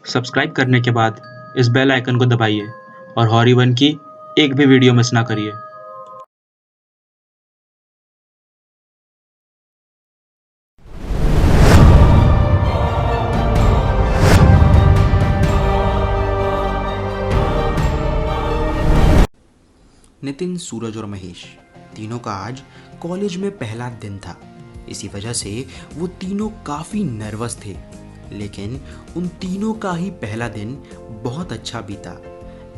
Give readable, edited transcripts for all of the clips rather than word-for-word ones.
Subscribe करने के बाद इस बेल आइकन को दबाइए और हॉरी वन की एक भी वीडियो मिस ना करिए। नितिन, सूरज और महेश तीनों का आज कॉलेज में पहला दिन था। इसी वजह से वो तीनों काफ़ी नर्वस थे, लेकिन उन तीनों का ही पहला दिन बहुत अच्छा बीता।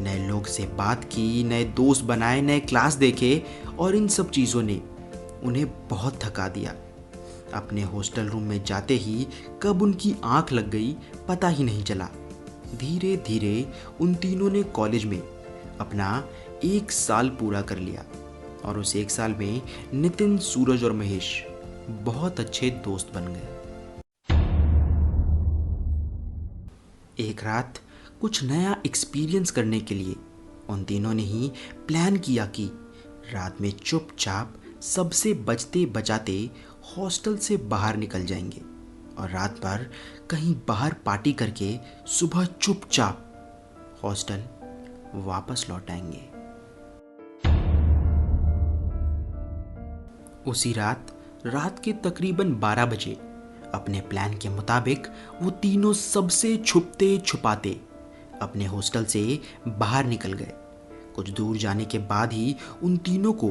नए लोग से बात की, नए दोस्त बनाए, नए क्लास देखे और इन सब चीज़ों ने उन्हें बहुत थका दिया। अपने हॉस्टल रूम में जाते ही कब उनकी आंख लग गई पता ही नहीं चला। धीरे धीरे उन तीनों ने कॉलेज में अपना 1 साल पूरा कर लिया और उस 1 साल में नितिन, सूरज और महेश बहुत अच्छे दोस्त बन गए। एक रात कुछ नया एक्सपीरियंस करने के लिए उन तीनों ने ही प्लान किया कि रात में चुपचाप सबसे बचते बचाते हॉस्टल से बाहर निकल जाएंगे और रात भर कहीं बाहर पार्टी करके सुबह चुपचाप हॉस्टल वापस लौट आएंगे। उसी रात के तकरीबन 12 बजे अपने प्लान के मुताबिक वो तीनों सबसे छुपते छुपाते अपने हॉस्टल से बाहर निकल गए। कुछ दूर जाने के बाद ही उन तीनों को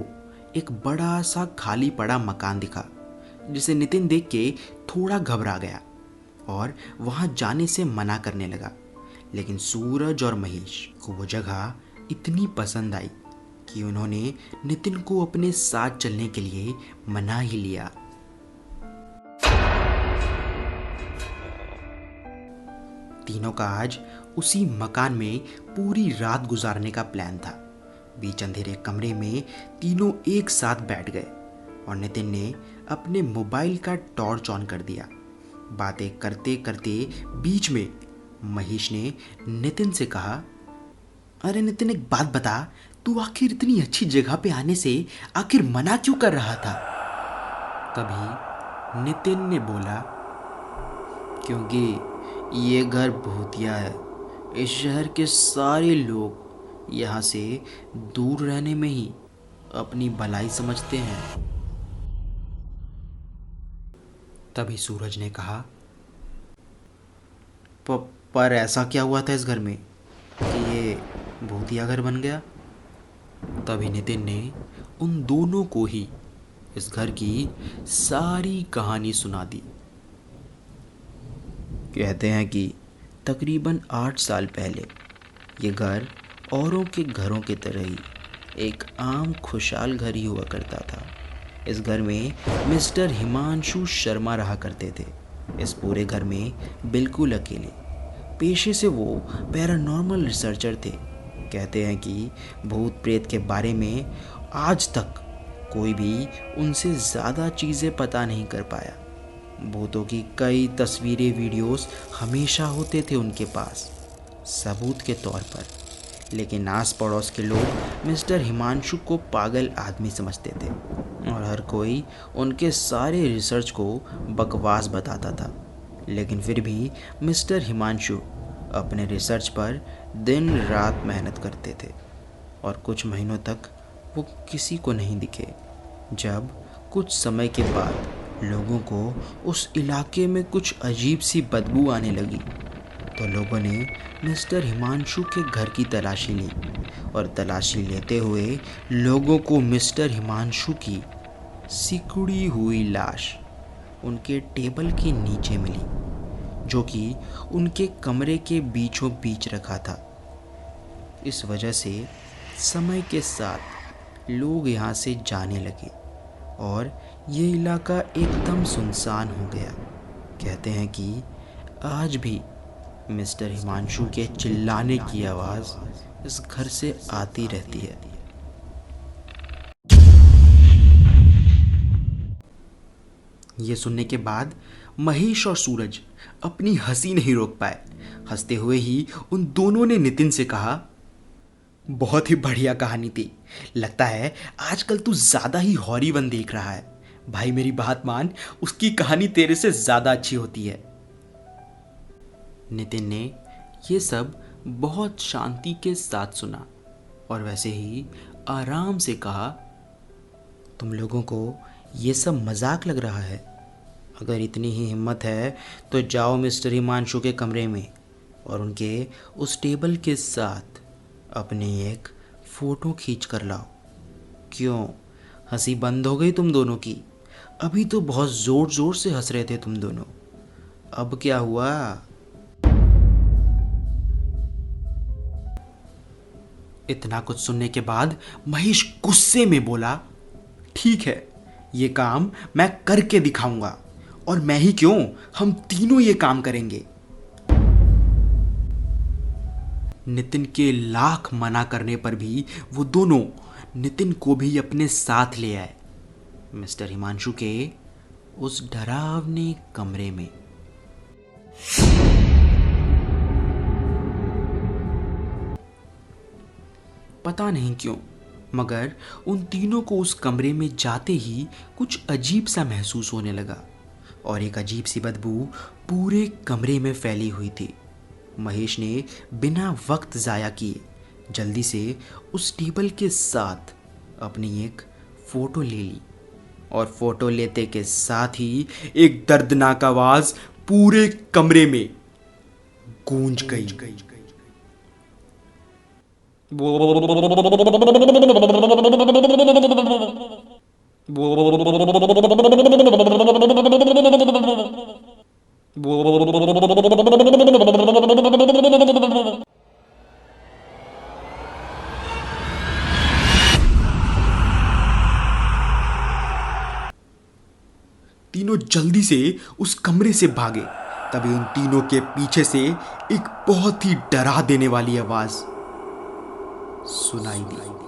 एक बड़ा सा खाली पड़ा मकान दिखा, जिसे नितिन देख के थोड़ा घबरा गया और वहां जाने से मना करने लगा। लेकिन सूरज और महेश को वो जगह इतनी पसंद आई कि उन्होंने नितिन को अपने साथ चलने के लिए मना ही लिया। तीनों का आज उसी मकान में पूरी रात गुजारने का प्लान था। बीच अंधेरे कमरे में तीनों एक साथ बैठ गए और नितिन ने अपने मोबाइल का टॉर्च ऑन कर दिया। बातें करते करते बीच में महेश ने नितिन से कहा, अरे नितिन, एक बात बता, तू आखिर इतनी अच्छी जगह पे आने से आखिर मना क्यों कर रहा था? तभी नितिन ने बोला, क्योंकि ये घर भूतिया है। इस शहर के सारे लोग यहाँ से दूर रहने में ही अपनी भलाई समझते हैं। तभी सूरज ने कहा, पर ऐसा क्या हुआ था इस घर में कि ये भूतिया घर बन गया? तभी नितिन ने उन दोनों को ही इस घर की सारी कहानी सुना दी। कहते हैं कि तकरीबन 8 साल पहले ये घर औरों के घरों की तरह ही एक आम खुशहाल घर ही हुआ करता था। इस घर में मिस्टर हिमांशु शर्मा रहा करते थे। इस पूरे घर में बिल्कुल अकेले। पेशे से वो पैरानॉर्मल रिसर्चर थे। कहते हैं कि भूत प्रेत के बारे में आज तक कोई भी उनसे ज़्यादा चीज़ें पता नहीं कर पाया। भूतों की कई तस्वीरें, वीडियोस हमेशा होते थे उनके पास सबूत के तौर पर। लेकिन आस पड़ोस के लोग मिस्टर हिमांशु को पागल आदमी समझते थे और हर कोई उनके सारे रिसर्च को बकवास बताता था। लेकिन फिर भी मिस्टर हिमांशु अपने रिसर्च पर दिन रात मेहनत करते थे और कुछ महीनों तक वो किसी को नहीं दिखे। जब कुछ समय के बाद लोगों को उस इलाके में कुछ अजीब सी बदबू आने लगी तो लोगों ने मिस्टर हिमांशु के घर की तलाशी ली और तलाशी लेते हुए लोगों को मिस्टर हिमांशु की सिकुड़ी हुई लाश उनके टेबल के नीचे मिली, जो कि उनके कमरे के बीचों बीच रखा था। इस वजह से समय के साथ लोग यहाँ से जाने लगे और ये इलाका एकदम सुनसान हो गया। कहते हैं कि आज भी मिस्टर हिमांशु के चिल्लाने की आवाज़ इस घर से आती रहती है। ये सुनने के बाद महेश और सूरज अपनी हंसी नहीं रोक पाए। हंसते हुए ही उन दोनों ने नितिन से कहा, बहुत ही बढ़िया कहानी थी। लगता है आजकल तू ज़्यादा ही हॉरी वन देख रहा है। भाई मेरी बात मान, उसकी कहानी तेरे से ज़्यादा अच्छी होती है। नितिन ने ये सब बहुत शांति के साथ सुना और वैसे ही आराम से कहा, तुम लोगों को ये सब मजाक लग रहा है? अगर इतनी ही हिम्मत है तो जाओ मिस्टर हिमांशु के कमरे में और उनके उस टेबल के साथ अपनी एक फ़ोटो खींच कर लाओ। क्यों, हंसी बंद हो गई तुम दोनों की? अभी तो बहुत ज़ोर ज़ोर से हंस रहे थे तुम दोनों, अब क्या हुआ? इतना कुछ सुनने के बाद महेश गुस्से में बोला, ठीक है, ये काम मैं करके दिखाऊंगा। और मैं ही क्यों, हम तीनों ये काम करेंगे। नितिन के लाख मना करने पर भी वो दोनों नितिन को भी अपने साथ ले आए मिस्टर हिमांशु के उस डरावने कमरे में। पता नहीं क्यों, मगर उन तीनों को उस कमरे में जाते ही कुछ अजीब सा महसूस होने लगा और एक अजीब सी बदबू पूरे कमरे में फैली हुई थी। महेश ने बिना वक्त ज़ाया किए जल्दी से उस टेबल के साथ अपनी एक फ़ोटो ले ली और फ़ोटो लेते के साथ ही एक दर्दनाक आवाज़ पूरे कमरे में गूंज गई। तीनों जल्दी से उस कमरे से भागे। तभी उन तीनों के पीछे से एक बहुत ही डरा देने वाली आवाज सुनाई दी।